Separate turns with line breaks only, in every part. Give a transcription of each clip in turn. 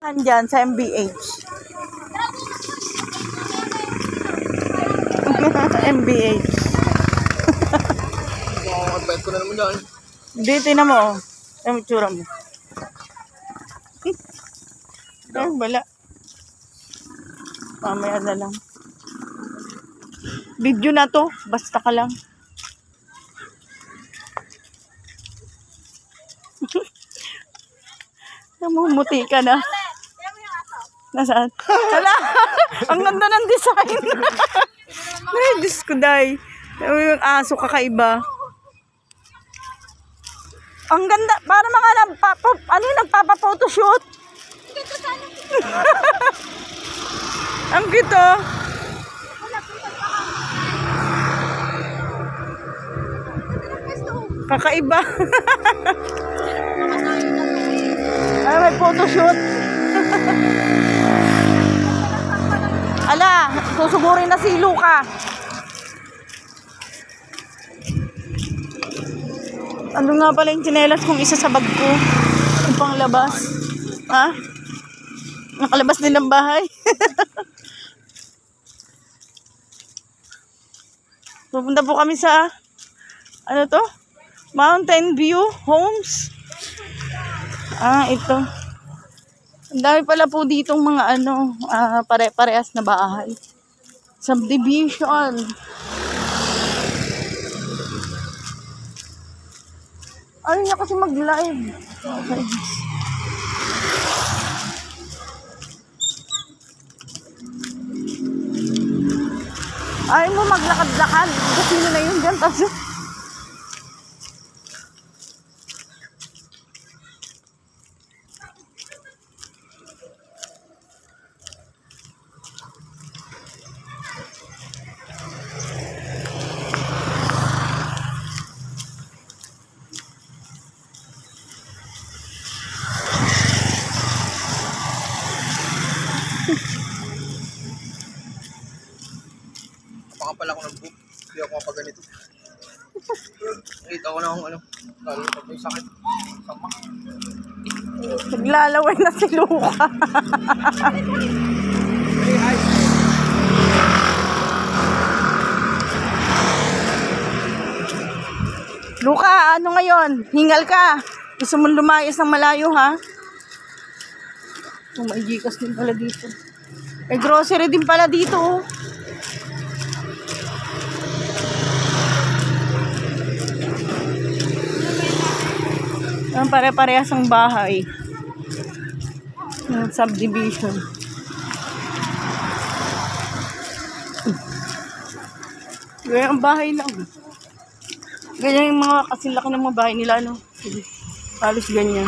Andyan sa MBH. MBH.
Mag-bite ko na naman dyan.
Hindi, tinan mo. Ang itsura mo. Ay, wala. Mamaya na lang. Video na to. Basta ka lang. Namumuti ka na. Nasaan? Hala! Ang ganda ng design. Ay, Diyos ko, day. Yung aso kakaiba. Ang ganda. Para mga nagpapa-photoshoot. Ang cute, oh. Kakaiba. Ay, may photoshoot. Ala, susugurin na si Luca. Ano nga pala yung tsinelas kong isa sa bag ko? Yung panglabas. Ha? Nakalabas din ng bahay. Pupunta po kami sa ano to? Mountain View Homes. Ah, ito. Ang dami pala po ditong mga ano, pare-parehas na bahay. Subdivision. Ayaw niya kasi mag-live. Okay. Ayaw mo maglakad-lakad. Kasi na yun dyan. Tapos
Kapakapal ako ng book. Hindi ako mapaganito. Nakita ko na akong ano. Lalo pag may sakit. Sama.
naglalaway na si Luca. Luca, ano ngayon? Hingal ka. Gusto mong lumayas ng malayo, ha? Oh, may Gcash din pala dito. May grocery din pala dito, oh. Ang pare-parehas ang bahay. Subdivision. Ganyan ang bahay lang. Ganyan yung mga kasilaki ng mga bahay nila, no? Halos ganyan.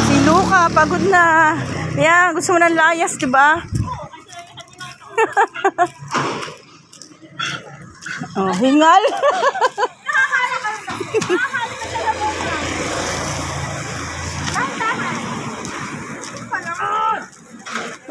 Si Luca, pagod na. Yan, gusto mo ng layas, diba? Oh, hingal.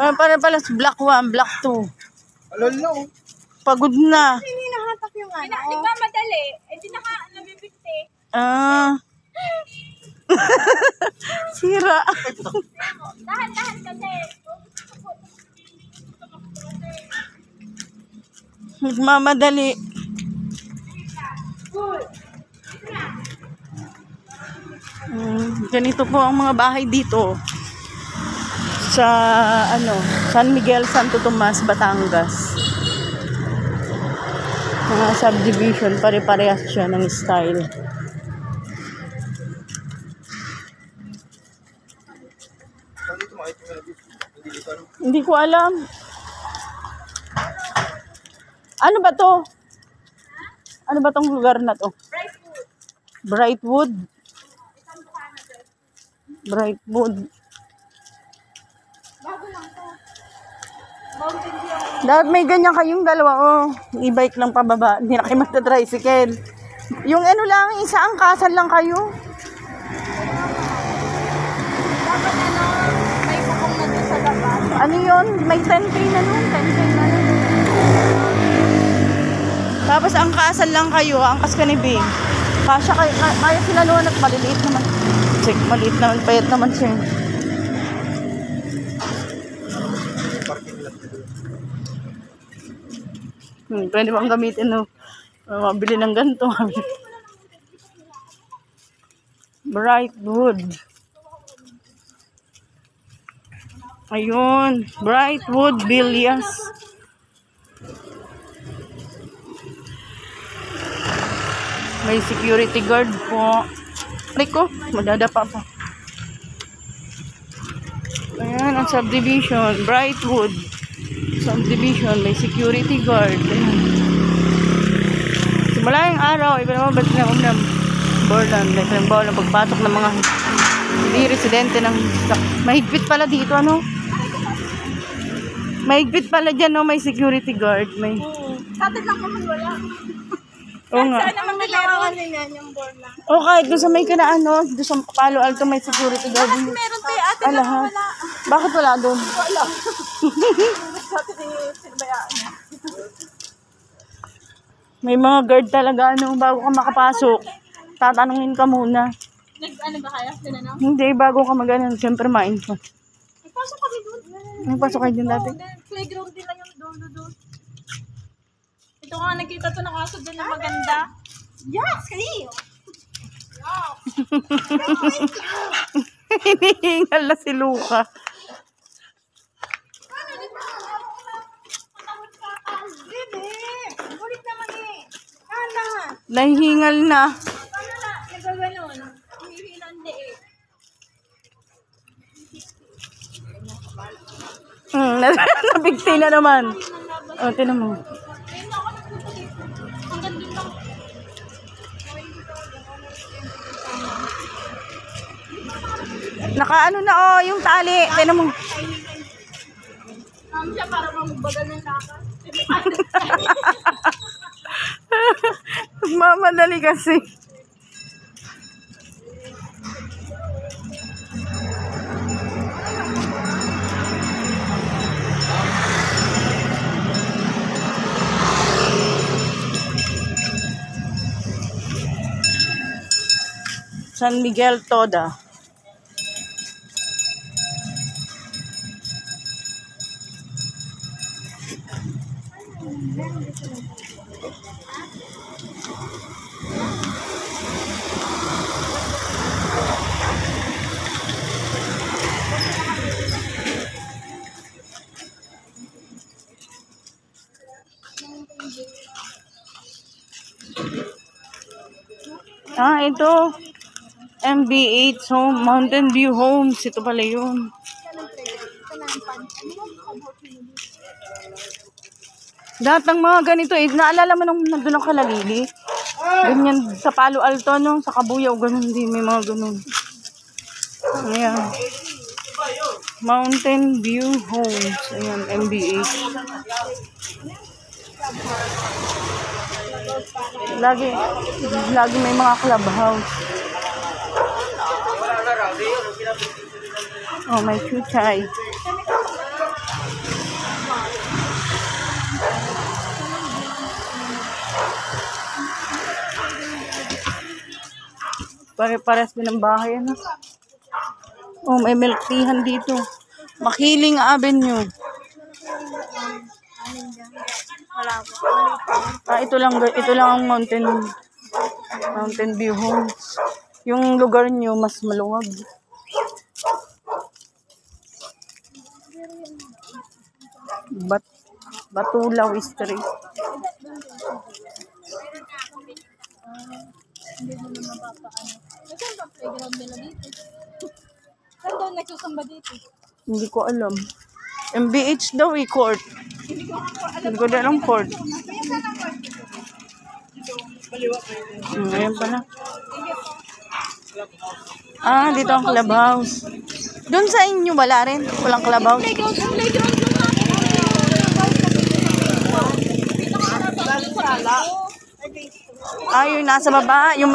Pala black 1, black 2.
Alol na oh.
Pagod na.
Hindi nahatak yung ano. Di ba madali? Eh di nabibigti.
Ah. Sira.
Dahan-dahan kasi.
Nagmamadali. Ganito po ang mga bahay dito sa ano, San Miguel, Santo Tomas, Batangas. Mga subdivision, pare-parehas siya ng style. Hindi ko alam. Ano ba to? Ano ba tong lugar na to? Brightwood. Brightwood.
Bago lang to.
Dapat may ganyan kayong dalawa, oh. E-bike lang pababa. Hindi na kayo magta-tricycle. Yung ano lang, isa ang kasal lang kayo.
Dapat ano, may bukong na doon sa labas.
Ano yun? May 10K na nun. 10K na nun. Tapos angkasan lang kayo, angkas ka ni Bing. Kaya sila noon at maliliit naman. Check, maliit naman, payat naman siya. Pwede bang gamitin, no? Mabili ng ganito. Brightwood. Ayun, Brightwood Villas. May security guard po. Rico, madadapa pa. Ayan, ang subdivision, Brightwood. Subdivision, may security guard. Ayan. Simula yung araw, iba naman ba't na Borland, like ng bawal ng pagpatok ng mga hindi residente ng mahigpit pala dito, ano? Mahigpit pala dyan, no? May security guard. May...
Sa atin lang naman wala.
Oo nga.
Saan naman naglawangan din yan yung board lang?
O kahit doon sa may ano, doon sa Palo Alto may security guard.
Meron tayo atin lang
Lahat.
wala.
Bakit wala doon?
Wala. Sa atin sinabayaan niya.
May mga guard talaga, ano, bago ka makapasok. Tatanungin ka muna.
Ano ba kaya? Tinanong?
Hindi, bago ka mag-ano, siyempre ma-info.
Nagpasok kami doon.
Nagpasok kayo dyan dati?
Playground din lang yung doon. Ito nga, nakita to ng aso doon na maganda. Yes, kayo!
Hinihingal na si Luca.
Bulit naman eh. Kala.
Nahihingal na.
Ano na? Nagaganon. Hinihilan di eh.
Nabigti na naman. O, tinan mo. Nakaano na, oh, yung tali. Tinan mo.
Siya para mamubagal ng lakas.
Mamadali kasi. San Miguel Toda. Ah, ito. MB8 Home, Mountain View Homes. Ito pala yun. Lahat ng mga ganito eh. Naalala mo nung nandun ang Kalalili? Ganyan sa Palo Alto, no? Sa Kabuyaw, ganun din. May mga ganun. Ayan. Mountain View Homes. Ayan, MB8. Lagi may mga clubhouse. Oh, may chuchay. Pare-pares din ang bahay, ano? Oh, may milk teahan dito. Makiling Avenue. Ito lang ang Mountain View Homes. Yung lugar nyo mas maluwag. Batulaw Street.
Hindi mo na mapapaano. Saan ba playground nila dito? Saan daw nagsusamba dito?
Hindi ko alam. MBH daw eh, court. Hindi ko alam court. Ayan pala. Ah, dito ang clubhouse. Doon sa inyo wala rin? Walang clubhouse?
Playground lang natin.
Ah, yung nasa baba, yung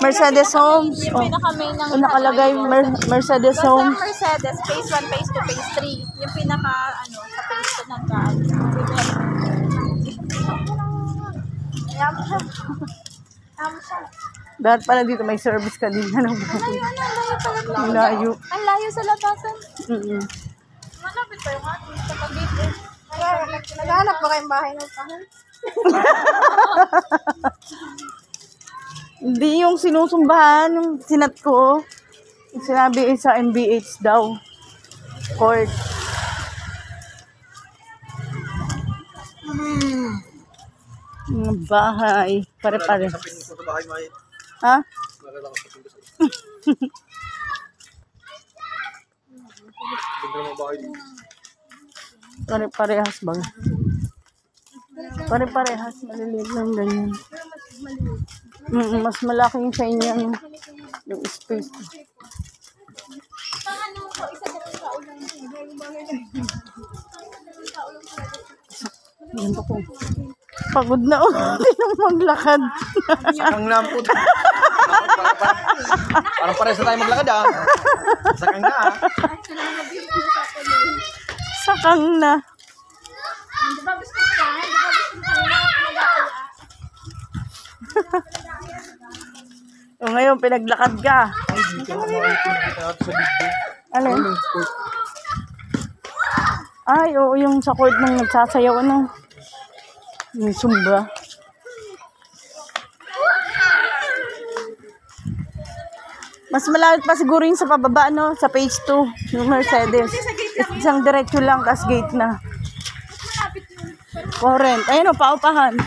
Mercedes Homes.
Yung
Oh,
pinaka-main ng
yung nakalagay Mercedes
basta
Homes.
Mercedes, phase 1, phase 2, phase 3. Yung pinaka, sa phase 2 ng kaan. Kaya mo siya. Kaya mo siya.
Dapat pala dito may service ka din. Ano ba?
Layo, ano? Layo talaga.
Ang layo.
Ang layo sa labasan.
Mm-mm.
Malapit pa yung ating sa pag-ibig. Naghahanap ba kayong bahay ng tahan?
Hindi yung sinusumbahan, yung sinat ko. Sinabi sa MBH daw. Court. Mga bahay. Pare-pare.
Sa pinig ko sa bahay, Maya.
Ha?
Nalala ko sa pinig ko. Ganda ng bahay dito.
Pare-parehas ba? Pare-parehas. Maliliit lang ganyan. Mas malaki yung sa inyo yung space.
Pang ano ko, isa na lang tao lang.
Ganito ko. Pagod na ulit ng maglakad.
Sakang na po. Parang pares na tayo maglakad ah. Sakang na ah.
Sakang na.
Di ba gusto ko yan? Di ba gusto ko yan?
O ngayon, pinaglakad ka.
Ay, dito ako makikita natin sa video.
Alin?
Ano? Court.
Ay, oo, yung sa court nang nagsasayaw, ano? Yung Zumba. Mas malapit pa siguro yung sa pababa, no? Sa page 2, yung Mercedes. Isang diretso lang, tas gate na. Current. Ayun o, paupahan.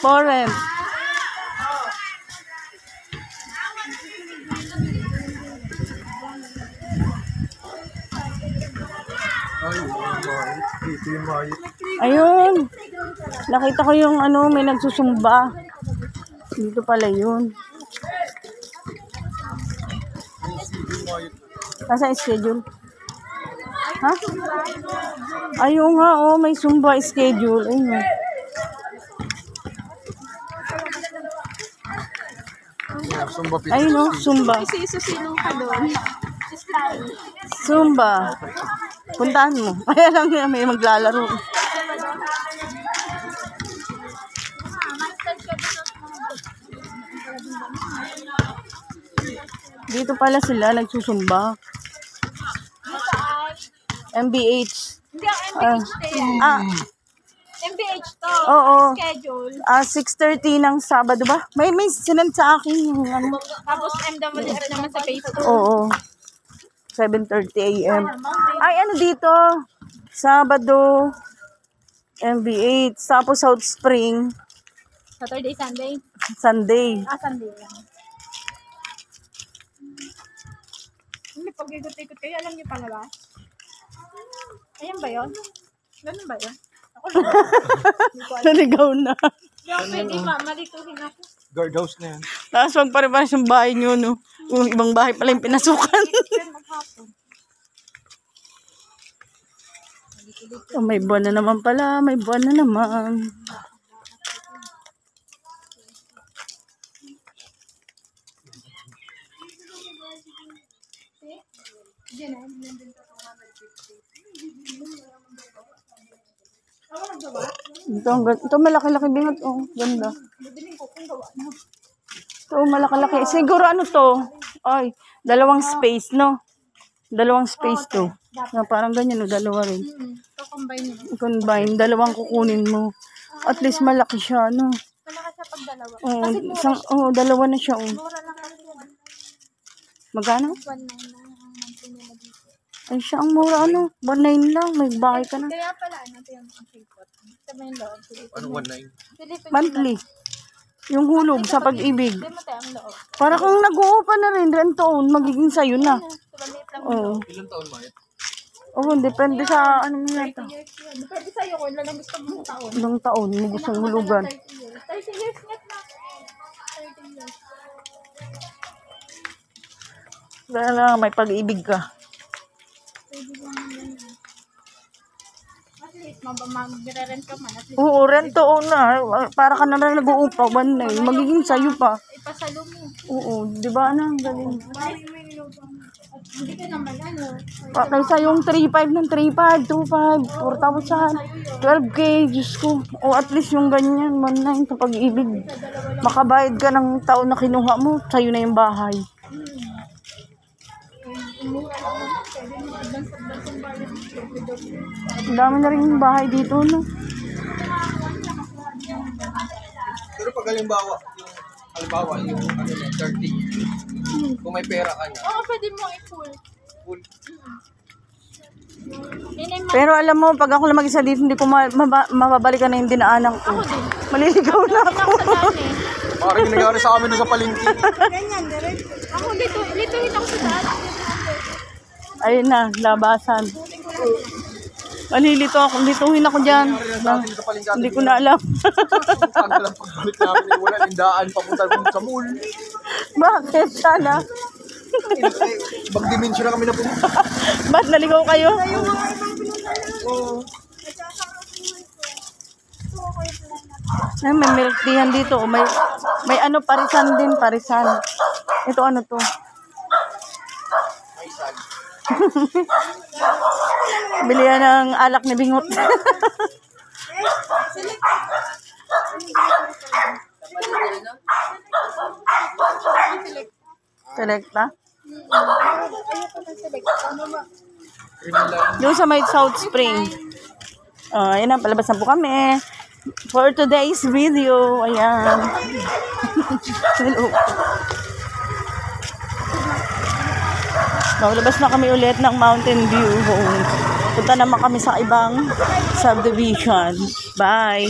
Current.
Ay, Maya. Dito yung Maya.
Ayun. Nakita ko yung ano, may nagsusumba. Dito pala yun. Nasa schedule? Ha? Ayun nga, oh, may Zumba schedule. Ayun.
Sumba pit.
Ayun, oh, Zumba.
Isusilong ka doon. Style.
Zumba. Puntahan mo. Kaya lang yan, may maglalaro. Dito pala sila nagsusumba. MBH.
Hindi ang MBH to yan. MBH to.
Oo.
Schedule.
6:30 ng Sabado ba? May sinend sa akin yung ano.
Tapos MWF naman sa Facebook.
Oo. 7:30 AM. Ay, ano dito? Sabado, MBH. Tapos South Spring,
Saturday, Sunday.
Sunday.
Sunday lang. Hindi, pag-ikot-ikot kayo, alam niyo palabas? Ayan ba yun? Ganun ba yun? Ako lang.
Naligaw na.
Yung pwede malituhin ako.
Guardhouse na yan.
Tapos magpare-pares yung bahay nyo, no? Yung ibang bahay pala yung pinasukan.
Maghapon.
Oh, may buwan na naman pala. May buwan na naman. Ito malaki-laki bingat. Oh, ganda. Ito malaki-laki. Siguro ano to? Ay, dalawang space, no? Dalawang space to. Na parang ganyan, no? Dalawa rin.
So, combine nyo.
Combine, dalawang kukunin mo. At least malaki siya, no?
Malaki sa pagdalawa.
Oo, dalawa na siya, oh.
Mura lang lang yun.
Magkano?
1.9 lang ang monthly nila dito.
Ay, siya ang mura, ano? 1.9 lang, may bahay ka na.
Kaya pala, ano ito yung ang tripod. Ito ba yung loob?
Ano, 1.9?
Silipin
Monthly. Yung hulog sa pag-ibig.
Hindi mo tayo ang loob.
Para kang nag-uupa na rin, rent-own, magiging sayo na.
So, maliit lang
Oo.
Ilang taon, Maya?
Oo, depende sa ano mo yata.
years yun. Depende sa'yo kung ilan ang gusto mong taon.
Ilang taon mo gustong hulugan.
30 years. 30 years net na. 30 years.
Kaya lang, may pag-ibig ka.
Pwede lang naman yan. At least, mag-rent ka man. At least,
Oo, rent-own na. Para ka na rin nag-uupa, 1.9. Magiging sayo pa.
ipasalo mo.
Oo, di ba na? Galing.
At Hindi ka naman, ano.
Kaysa yung 3.5 ng 3.5, 2.5, 4,000, 12K, Diyos ko. O at least yung ganyan, 1.9 sa pag-ibig. Makabayad ka ng taon na kinuha mo, sa'yo na yung bahay.
Umura lang naman. Pwede mo advance ang bayan.
Ang dami na rin yung bahay dito, no?
Pero pag halimbawa, yung ano na, 30. Kung may pera ka na,
Oo, pwede mo i-full.
full.
Yan ay
Pero alam mo, pag ako lang mag-isa dito, hindi ko mababalikan na yung dinaanan ko.
ako din.
Maliligaw na ako.
Ako sa daan eh.
Parang yung nangyari sa amin doon sa palengke.
Ako dito rin ako sa daan.
Ayun na, labasan. Malilito ako, lituhin ako dyan.
Natin sa palengke.
Hindi ko na alam.
Tagal ang pagbalik namin, wala yung daan papunta dun sa mall.
Bakit sana?
Ibang dimension na kami na pumunta.
Ba't naligaw kayo? Ay, may milk teahan dito. Oh. May ano, parisan din, parisan. Ito ano to?
May sag.
Bilihan ng alak ni Bingot. Selecta? Doon sa may South Spring. Ayan na, palabas na po kami. For today's video. Ayan. Hello. Maglabas na kami ulit ng Mountain View Homes. Punta naman kami sa ibang subdivision. Bye!